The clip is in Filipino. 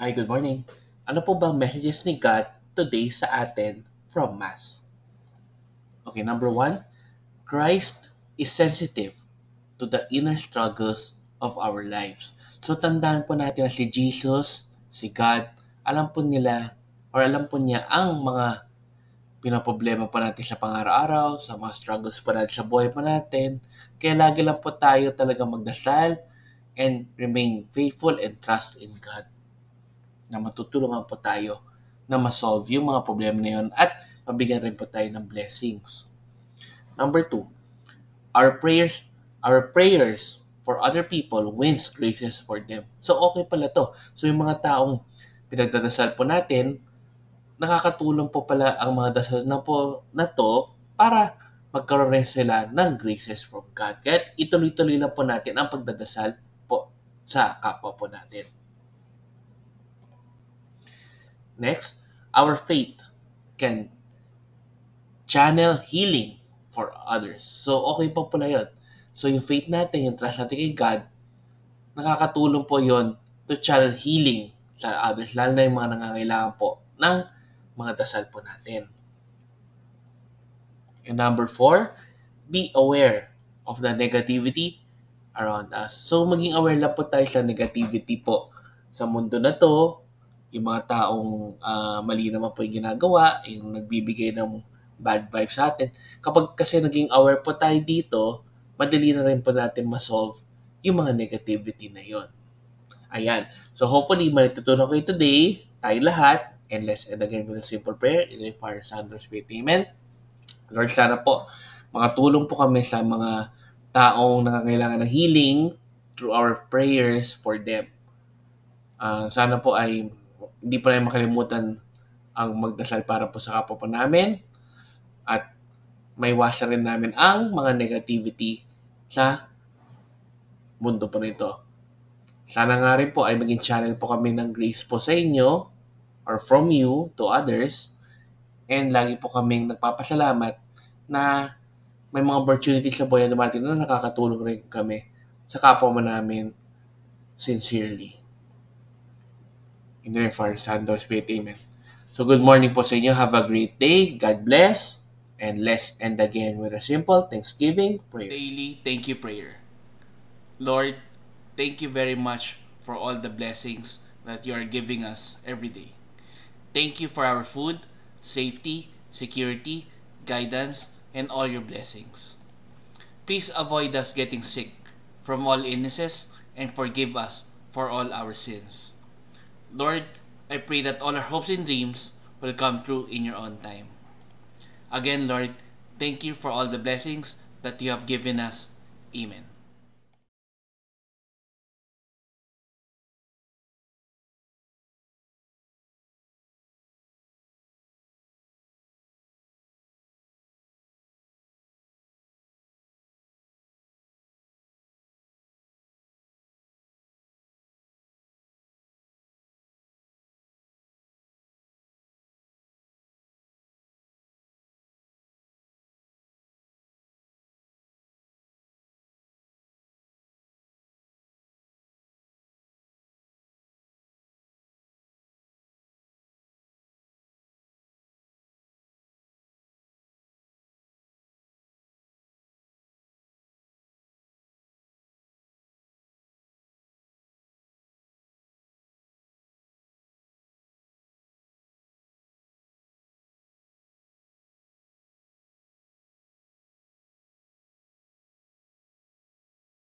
Hi, good morning. Ano po bang messages ni God today sa atin from Mass? Okay, number one, Christ is sensitive to the inner struggles of our lives. So, tandaan po natin na si Jesus, si God, alam po nila or alam po niya ang mga pinaproblema po natin sa pang-araw-araw, sa mga struggles po natin sa buhay po natin. Kaya lagi lang po tayo talaga magdasal and remain faithful and trust in God na matutulungan po tayo na ma-solve yung mga problema na yun at mabigyan rin po tayo ng blessings. Number two, our prayers for other people wins graces for them. So, okay pala to. So, yung mga taong pinagdadasal po natin, nakakatulong po pala ang mga dasal na to para magkaroon rin sila ng graces from God. Kaya ituloy-tuloy lang po natin ang pagdadasal po sa kapwa po natin. Next, our faith can channel healing for others. So, okay pa pala yun. So, yung faith natin, yung trust natin kay God, nakakatulong po yon to channel healing sa others, lalo na yung mga nangangailangan po ng mga dasal po natin. And number four, be aware of the negativity around us. So, maging aware lang po tayo sa negativity po sa mundo na to, yung mga taong mali naman po yung ginagawa, yung nagbibigay ng bad vibes sa atin. Kapag kasi naging aware po tayo dito, madali na rin po natin ma-solve yung mga negativity na yon. Ayan. So hopefully, manitutunan kayo today, tayo lahat, and let's end again with a simple prayer in the Father, Son, and Spirit. Amen. Lord, sana po, makatulong po kami sa mga taong nangangailangan ng healing through our prayers for them. Sana po ay hindi pa rin makalimutan ang magdasal para po sa kapwa po namin at maiwasan rin namin ang mga negativity sa mundo po nito. Sana nga rin po ay maging channel po kami ng grace po sa inyo or from you to others, and lagi po kaming nagpapasalamat na may mga opportunities sa buhay na dumating na nakakatulong rin kami sa kapwa mo namin sincerely. In the name of Father, Son, and Spirit. Amen. So good morning po sa inyo. Have a great day. God bless. And let's end again with a simple Thanksgiving prayer. Daily thank you prayer. Lord, thank you very much for all the blessings that you are giving us every day. Thank you for our food, safety, security, guidance, and all your blessings. Please avoid us getting sick from all illnesses and forgive us for all our sins. Lord, I pray that all our hopes and dreams will come true in your own time. Again, Lord, thank you for all the blessings that you have given us. Amen.